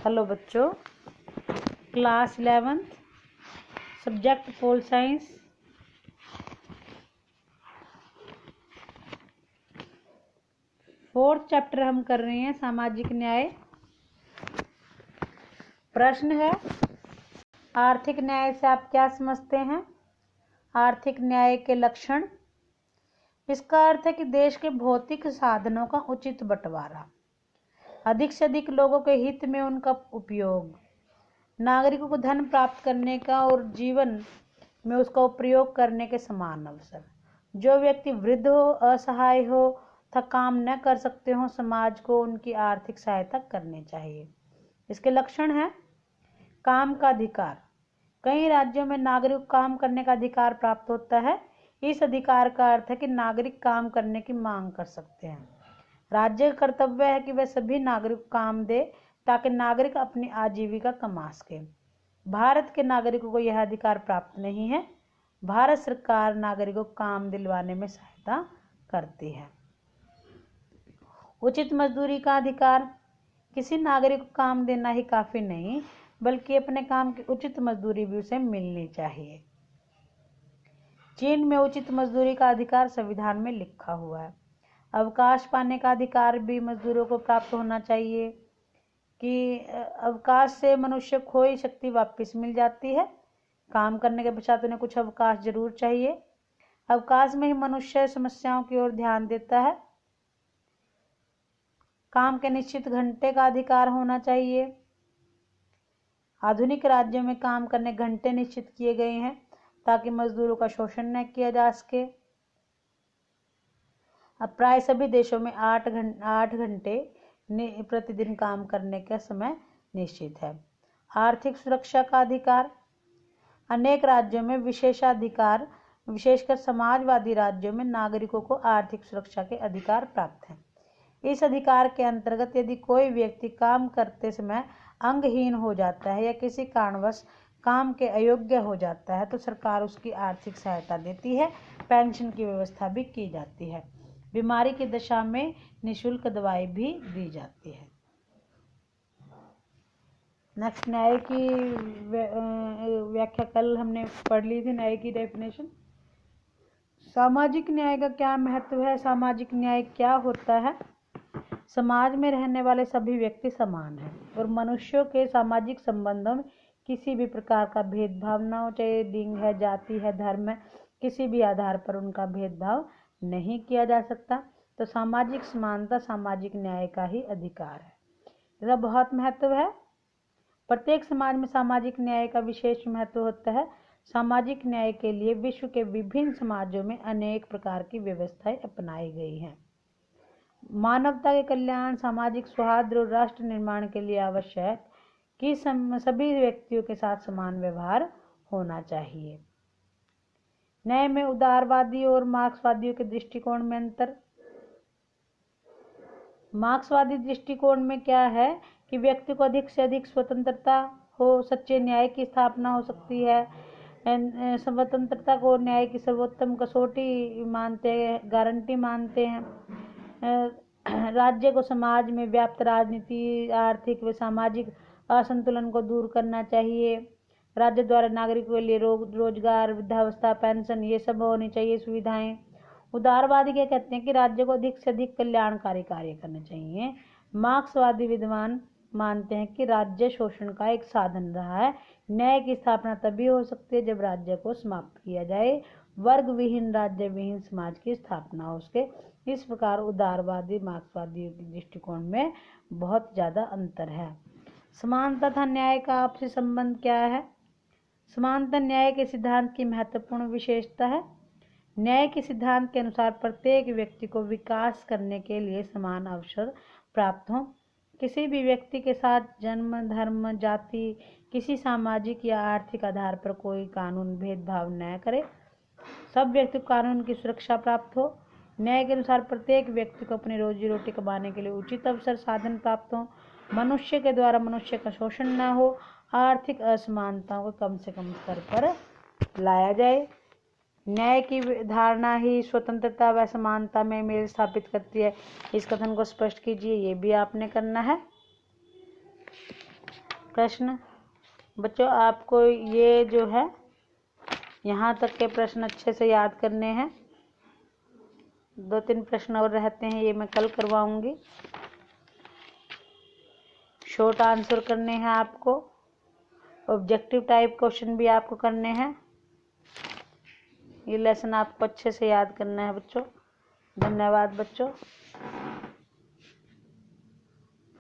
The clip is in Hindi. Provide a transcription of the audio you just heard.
हेलो बच्चों, class 11th subject pol science. Fourth chapter हम कर रहे हैं सामाजिक न्याय। प्रश्न है, आर्थिक न्याय से आप क्या समझते हैं? आर्थिक न्याय के लक्षण। इसका अर्थ है कि देश के भौतिक साधनों का उचित बंटवारा, अधिक से अधिक लोगों के हित में उनका उपयोग, नागरिकों को धन प्राप्त करने का और जीवन में उसका उपयोग करने के समान अवसर। जो व्यक्ति वृद्ध हो, असहाय हो तथा काम न कर सकते हो, समाज को उनकी आर्थिक सहायता करनी चाहिए। इसके लक्षण हैं, काम का अधिकार। कई राज्यों में नागरिक को काम करने का अधिकार प्राप्त होता है। इस अधिकार का अर्थ है कि नागरिक काम करने की मांग कर सकते हैं। राज्य का कर्तव्य है कि वह सभी नागरिक को काम दे ताकि नागरिक अपनी आजीविका कमा सके। भारत के नागरिकों को यह अधिकार प्राप्त नहीं है। भारत सरकार नागरिकों को काम दिलवाने में सहायता करती है। उचित मजदूरी का अधिकार। किसी नागरिक को काम देना ही काफी नहीं, बल्कि अपने काम की उचित मजदूरी भी उसे मिलनी चाहिए। चीन में उचित मजदूरी का अधिकार संविधान में लिखा हुआ है। अवकाश पाने का अधिकार भी मजदूरों को प्राप्त होना चाहिए कि अवकाश से मनुष्य को खोई शक्ति वापस मिल जाती है। काम करने के पश्चात उन्हें कुछ अवकाश जरूर चाहिए। अवकाश में ही मनुष्य समस्याओं की ओर ध्यान देता है। काम के निश्चित घंटे का अधिकार होना चाहिए। आधुनिक राज्यों में काम करने घंटे निश्चित किए गए हैं ताकि मजदूरों का शोषण न किया जा सके। अब प्राय सभी देशों में 8 घंटे प्रतिदिन काम करने का समय निश्चित है। आर्थिक सुरक्षा का अधिकार। अनेक राज्यों में विशेषाधिकार, विशेषकर समाजवादी राज्यों में नागरिकों को आर्थिक सुरक्षा के अधिकार प्राप्त हैं। इस अधिकार के अंतर्गत यदि कोई व्यक्ति काम करते समय अंगहीन हो जाता है या किसी कारणवश काम के अयोग्य हो जाता है तो सरकार उसकी आर्थिक सहायता देती है। पेंशन की व्यवस्था भी की जाती है। बीमारी की दशा में निःशुल्क दवाई भी दी जाती है। नेक्स्ट, न्याय की व्याख्या कल हमने पढ़ ली थी, न्याय की डेफिनेशन। सामाजिक न्याय का क्या महत्व है? सामाजिक न्याय क्या होता है? समाज में रहने वाले सभी व्यक्ति समान हैं और मनुष्यों के सामाजिक संबंधों में किसी भी प्रकार का भेदभाव न हो, चाहे लिंग है, जाति है, धर्म है, किसी भी आधार पर उनका भेदभाव नहीं किया जा सकता। तो सामाजिक समानता सामाजिक न्याय का ही अधिकार है। इसका बहुत महत्व है। प्रत्येक समाज में सामाजिक न्याय का विशेष महत्व होता है। सामाजिक न्याय के लिए विश्व के विभिन्न समाजों में अनेक प्रकार की व्यवस्थाएं अपनाई गई हैं। मानवता के कल्याण, सामाजिक सौहार्द और राष्ट्र निर्माण के लिए आवश्यक कि सभी व्यक्तियों के साथ समान व्यवहार होना चाहिए। न्याय में उदारवादी और मार्क्सवादियों के दृष्टिकोण में अंतर। मार्क्सवादी दृष्टिकोण में क्या है कि व्यक्ति को अधिक से अधिक स्वतंत्रता हो, सच्चे न्याय की स्थापना हो सकती है। स्वतंत्रता को न्याय की सर्वोत्तम कसौटी मानते हैं, गारंटी मानते हैं। राज्य को समाज में व्याप्त राजनीति, आर्थिक व सामाजिक असंतुलन को दूर करना चाहिए। राज्य द्वारा नागरिकों के लिए रोजगार, वृद्धावस्था पेंशन, ये सब होनी चाहिए सुविधाएं। उदारवादी क्या कहते हैं कि राज्य को अधिक से अधिक कल्याणकारी कार्य करने चाहिए। मार्क्सवादी विद्वान मानते हैं कि राज्य शोषण का एक साधन रहा है। न्याय की स्थापना तभी हो सकती है जब राज्य को समाप्त किया जाए। वर्ग विहीन, राज्य विहीन समाज की स्थापना हो सके। इस प्रकार उदारवादी मार्क्सवादी के दृष्टिकोण में बहुत ज्यादा अंतर है। समानता तथा न्याय का आपसी संबंध क्या है? समानता न्याय के सिद्धांत की महत्वपूर्ण विशेषता है। न्याय के सिद्धांत के अनुसार प्रत्येक व्यक्ति को विकास करने के लिए समान अवसर प्राप्त हो। किसी भी व्यक्ति के साथ जन्म, धर्म, जाति, किसी सामाजिक या आर्थिक आधार पर कोई कानून भेदभाव न करे। सब व्यक्ति को कानून की सुरक्षा प्राप्त हो। न्याय के अनुसार प्रत्येक व्यक्ति को अपनी रोजी रोटी कमाने के लिए उचित अवसर साधन प्राप्त हो। मनुष्य के द्वारा मनुष्य का शोषण न हो। आर्थिक असमानताओं को कम से कम स्तर पर लाया जाए। न्याय की धारणा ही स्वतंत्रता व समानता में मेल स्थापित करती है। इस कथन को स्पष्ट कीजिए, ये भी आपने करना है। प्रश्न। बच्चों आपको ये जो है यहाँ तक के प्रश्न अच्छे से याद करने हैं। 2-3 प्रश्न और रहते हैं, ये मैं कल करवाऊंगी। शॉर्ट आंसर करने हैं आपको। ऑब्जेक्टिव टाइप क्वेश्चन भी आपको करने हैं। ये लेसन आपको अच्छे से याद करना है बच्चों। धन्यवाद बच्चों।